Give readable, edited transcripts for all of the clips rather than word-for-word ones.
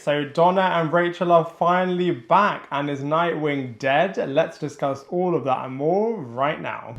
So Donna and Rachel are finally back, and is Nightwing dead? Let's discuss all of that and more right now.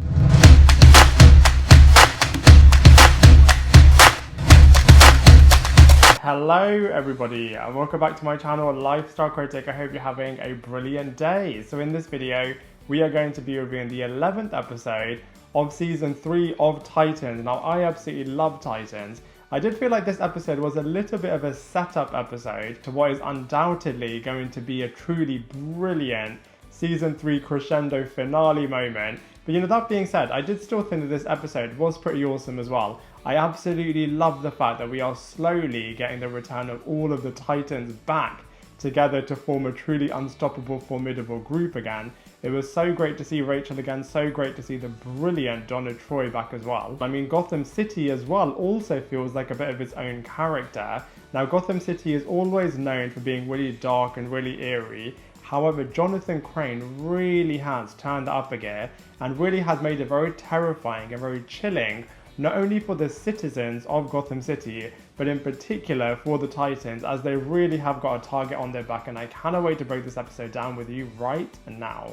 Hello everybody and welcome back to my channel Lifestyle Critic. I hope you're having a brilliant day. So in this video we are going to be reviewing the 11th episode of season 3 of Titans. Now I absolutely love Titans. I did feel like this episode was a little bit of a setup episode to what is undoubtedly going to be a truly brilliant season 3 crescendo finale moment. But you know, that being said, I did still think that this episode was pretty awesome as well. I absolutely love the fact that we are slowly getting the return of all of the Titans back together to form a truly unstoppable, formidable group again. It was so great to see Rachel again, so great to see the brilliant Donna Troy back as well. I mean, Gotham City as well also feels like a bit of its own character. Now, Gotham City is always known for being really dark and really eerie. However, Jonathan Crane really has turned up a gear and really has made it very terrifying and very chilling, not only for the citizens of Gotham City, but in particular for the Titans, as they really have got a target on their back, and I cannot wait to break this episode down with you right now.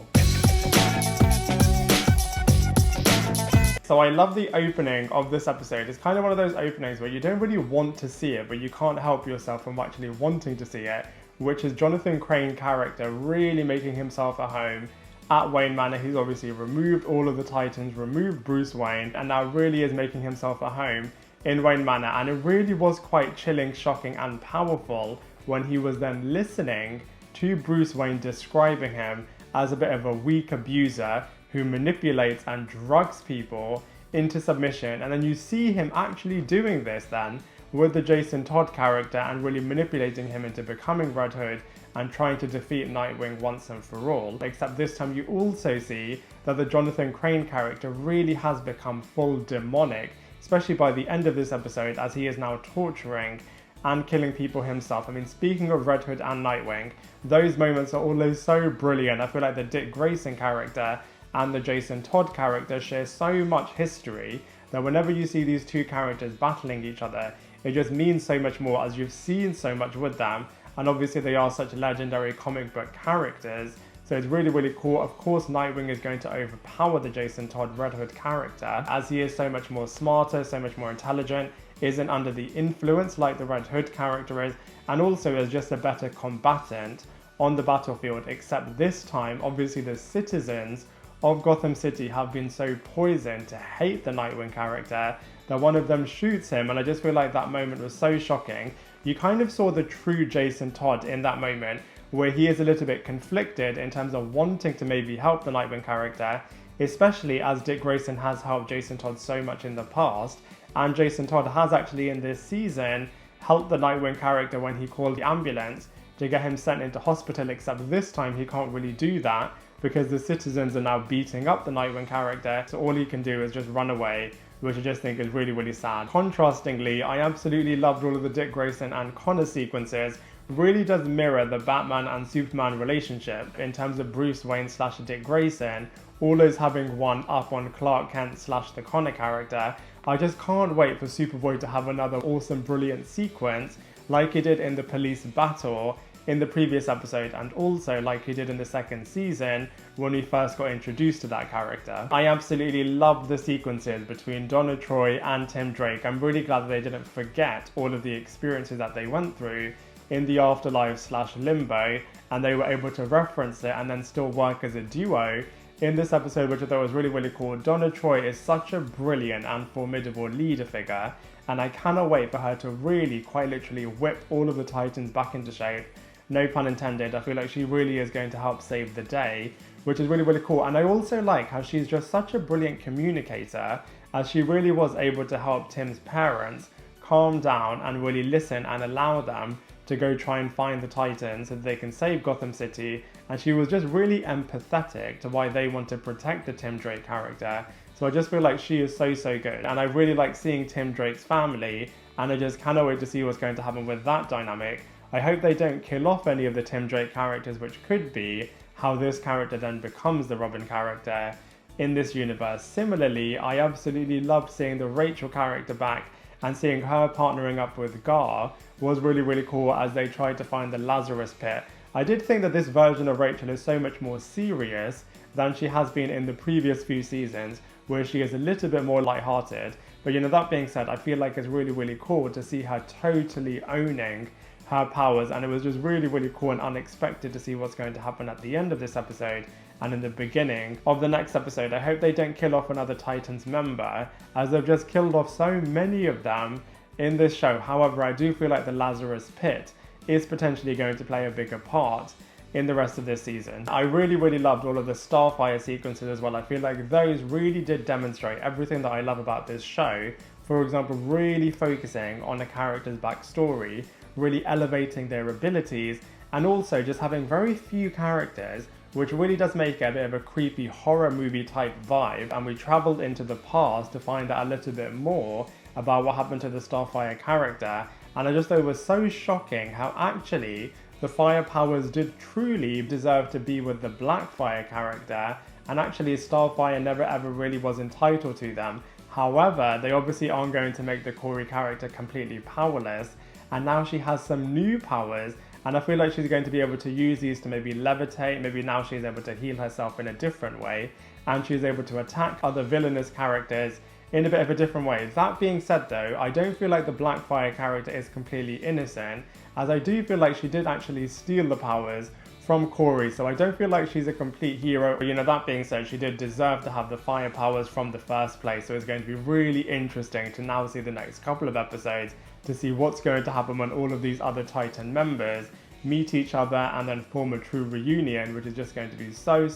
So I love the opening of this episode. It's kind of one of those openings where you don't really want to see it, but you can't help yourself from actually wanting to see it, which is Jonathan Crane character really making himself at home at Wayne Manor. He's obviously removed all of the Titans, removed Bruce Wayne, and now really is making himself at home in Wayne Manor. And it really was quite chilling, shocking, and powerful when he was then listening to Bruce Wayne describing him as a bit of a weak abuser who manipulates and drugs people into submission. And then you see him actually doing this then with the Jason Todd character and really manipulating him into becoming Red Hood and trying to defeat Nightwing once and for all. Except this time you also see that the Jonathan Crane character really has become full demonic, especially by the end of this episode, as he is now torturing and killing people himself. I mean, speaking of Red Hood and Nightwing, those moments are always so brilliant. I feel like the Dick Grayson character and the Jason Todd character share so much history that whenever you see these two characters battling each other, it just means so much more, as you've seen so much with them. And obviously they are such legendary comic book characters, so it's really, really cool. Of course, Nightwing is going to overpower the Jason Todd Red Hood character, as he is so much more smarter, so much more intelligent, isn't under the influence like the Red Hood character is, and also is just a better combatant on the battlefield. Except this time, obviously the citizens of Gotham City have been so poisoned to hate the Nightwing character that one of them shoots him, and I just feel like that moment was so shocking. You kind of saw the true Jason Todd in that moment, where he is a little bit conflicted in terms of wanting to maybe help the Nightwing character, especially as Dick Grayson has helped Jason Todd so much in the past, and Jason Todd has actually in this season helped the Nightwing character when he called the ambulance to get him sent into hospital, except this time he can't really do that because the citizens are now beating up the Nightwing character, so all he can do is just run away, which I just think is really, really sad. Contrastingly, I absolutely loved all of the Dick Grayson and Conor sequences. Really does mirror the Batman and Superman relationship in terms of Bruce Wayne / Dick Grayson always having one up on Clark Kent / the Conor character. I just can't wait for Superboy to have another awesome, brilliant sequence like he did in the police battle in the previous episode, and also like he did in the second season when we first got introduced to that character. I absolutely love the sequences between Donna Troy and Tim Drake. I'm really glad that they didn't forget all of the experiences that they went through in the afterlife / limbo, and they were able to reference it and then still work as a duo in this episode, which I thought was really, really cool. Donna Troy is such a brilliant and formidable leader figure, and I cannot wait for her to really quite literally whip all of the Titans back into shape. No pun intended. I feel like she really is going to help save the day, which is really, really cool. And I also like how she's just such a brilliant communicator, as she really was able to help Tim's parents calm down and really listen and allow them to go try and find the Titans so that they can save Gotham City. And she was just really empathetic to why they want to protect the Tim Drake character. So I just feel like she is so, so good. And I really like seeing Tim Drake's family, and I just cannot wait to see what's going to happen with that dynamic. I hope they don't kill off any of the Tim Drake characters, which could be how this character then becomes the Robin character in this universe. Similarly, I absolutely loved seeing the Rachel character back and seeing her partnering up with Gar was really cool as they tried to find the Lazarus Pit. I did think that this version of Rachel is so much more serious than she has been in the previous few seasons, where she is a little bit more lighthearted. But that being said, I feel like it's really cool to see her totally owning her powers, and it was just really cool and unexpected to see what's going to happen at the end of this episode and in the beginning of the next episode. I hope they don't kill off another Titans member, as they've just killed off so many of them in this show. However, I do feel like the Lazarus Pit is potentially going to play a bigger part in the rest of this season. I really loved all of the Starfire sequences as well. I feel like those really did demonstrate everything that I love about this show. For example, really focusing on a character's backstory, really elevating their abilities, and also just having very few characters, which really does make it a bit of a creepy horror movie type vibe. And we travelled into the past to find out a little bit more about what happened to the Starfire character, and I just thought it was so shocking how actually the fire powers did truly deserve to be with the Blackfire character, and actually Starfire never ever really was entitled to them. However, they obviously aren't going to make the Corey character completely powerless, and now she has some new powers, and I feel like she's going to be able to use these to maybe levitate. Maybe now she's able to heal herself in a different way, and she's able to attack other villainous characters in a bit of a different way. That being said though, I don't feel like the Blackfire character is completely innocent, as I do feel like she did actually steal the powers from Corey, so I don't feel like she's a complete hero. But that being said, she did deserve to have the fire powers from the first place, so it's going to be really interesting to now see the next couple of episodes to see what's going to happen when all of these other Titan members meet each other and then form a true reunion, which is just going to be so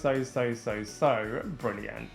brilliant.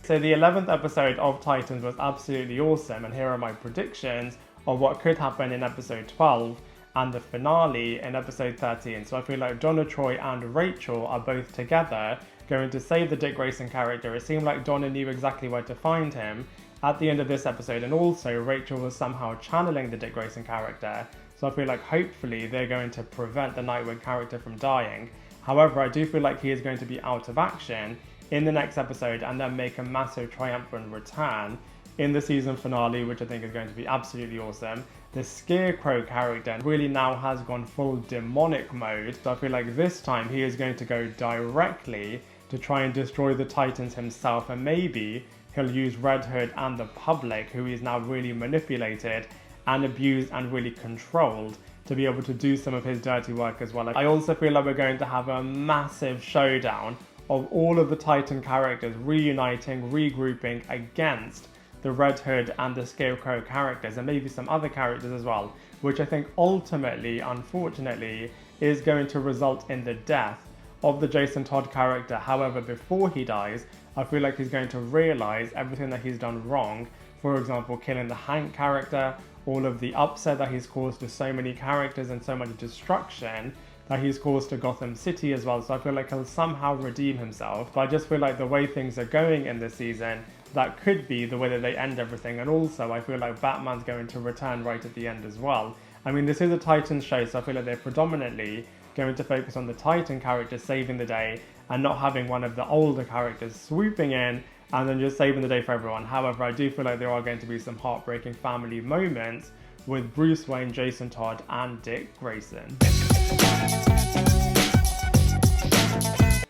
So the 11th episode of Titans was absolutely awesome, and here are my predictions of what could happen in episode 12 and the finale in episode 13. So I feel like Donna Troy and Rachel are both together going to save the Dick Grayson character. It seemed like Donna knew exactly where to find him at the end of this episode, and also Rachel was somehow channeling the Dick Grayson character. So I feel like hopefully they're going to prevent the Nightwing character from dying. However, I do feel like he is going to be out of action in the next episode and then make a massive triumphant return in the season finale, which I think is going to be absolutely awesome. The Scarecrow character really now has gone full demonic mode, so I feel like this time he is going to go directly to try and destroy the Titans himself, and maybe he'll use Red Hood and the public, who he's now really manipulated and abused and really controlled, to be able to do some of his dirty work as well. I also feel like we're going to have a massive showdown of all of the Titan characters reuniting, regrouping against the Red Hood and the Scarecrow characters, and maybe some other characters as well, which I think ultimately, unfortunately, is going to result in the death of the Jason Todd character. However, before he dies, I feel like he's going to realise everything that he's done wrong. For example, killing the Hank character, all of the upset that he's caused to so many characters and so much destruction that he's caused to Gotham City as well. So I feel like he'll somehow redeem himself. But I just feel like the way things are going in this season, that could be the way that they end everything. And also I feel like Batman's going to return right at the end as well. I mean, this is a Titans show, so I feel like they're predominantly going to focus on the Titan character saving the day and not having one of the older characters swooping in and then just saving the day for everyone. However, I do feel like there are going to be some heartbreaking family moments with Bruce Wayne, Jason Todd, and Dick Grayson.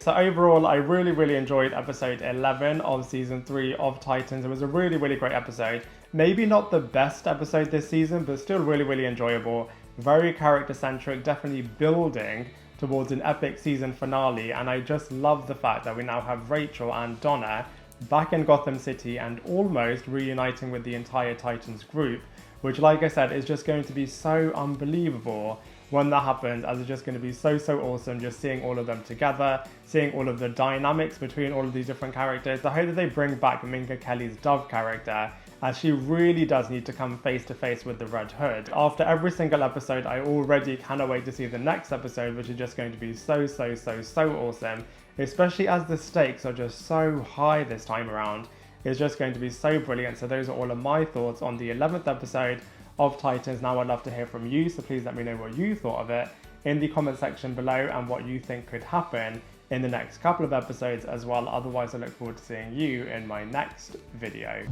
So overall, I really enjoyed episode 11 of season 3 of Titans. It was a really great episode. Maybe not the best episode this season, but still really enjoyable. Very character-centric, definitely building towards an epic season finale. And I just love the fact that we now have Rachel and Donna back in Gotham City and almost reuniting with the entire Titans group, which, like I said, is just going to be so unbelievable when that happens, as it's just going to be so awesome just seeing all of them together, seeing all of the dynamics between all of these different characters. I hope that they bring back Minka Kelly's Dove character, as she really does need to come face to face with the Red Hood. After every single episode, I already cannot wait to see the next episode, which is just going to be so awesome, especially as the stakes are just so high this time around. It's just going to be so brilliant. So those are all of my thoughts on the 11th episode of Titans. Now I'd love to hear from you, so please let me know what you thought of it in the comment section below and what you think could happen in the next couple of episodes as well. Otherwise, I look forward to seeing you in my next video.